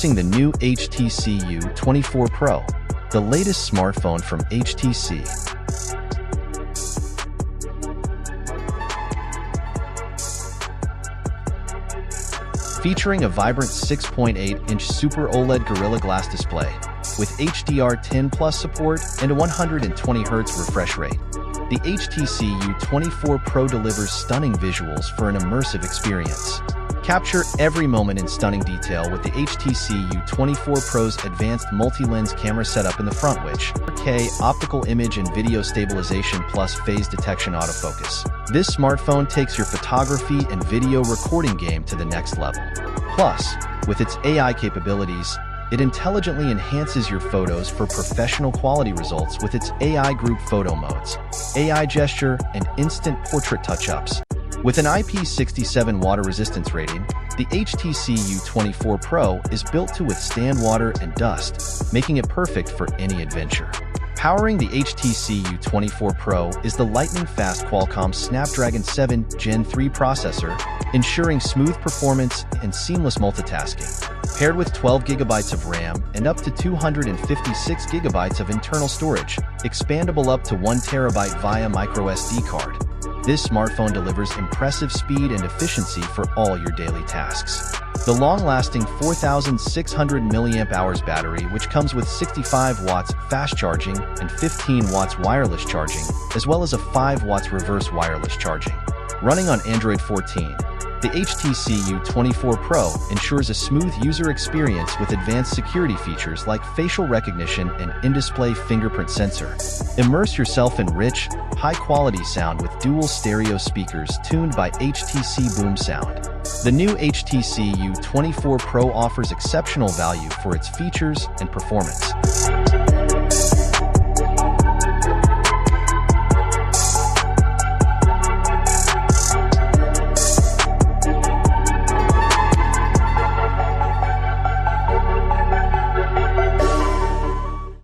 Introducing the new HTC U24 Pro, the latest smartphone from HTC. Featuring a vibrant 6.8-inch Super OLED Gorilla Glass display, with HDR10+ support and a 120Hz refresh rate, the HTC U24 Pro delivers stunning visuals for an immersive experience. Capture every moment in stunning detail with the HTC U24 Pro's advanced multi-lens camera setup in the front, which 4K optical image and video stabilization plus phase detection autofocus. This smartphone takes your photography and video recording game to the next level. Plus, with its AI capabilities, it intelligently enhances your photos for professional quality results with its AI group photo modes, AI gesture, and instant portrait touch-ups. With an IP67 water resistance rating, the HTC U24 Pro is built to withstand water and dust, making it perfect for any adventure. Powering the HTC U24 Pro is the lightning-fast Qualcomm Snapdragon 7 Gen 3 processor, ensuring smooth performance and seamless multitasking. Paired with 12 GB of RAM and up to 256 GB of internal storage, expandable up to 1 TB via microSD card. This smartphone delivers impressive speed and efficiency for all your daily tasks. The long-lasting 4,600 mAh battery, which comes with 65 watts fast charging and 15 watts wireless charging, as well as a 5 watts reverse wireless charging. Running on Android 14, the HTC U24 Pro ensures a smooth user experience with advanced security features like facial recognition and in-display fingerprint sensor. Immerse yourself in rich, high-quality sound with dual stereo speakers tuned by HTC Boom Sound. The new HTC U24 Pro offers exceptional value for its features and performance.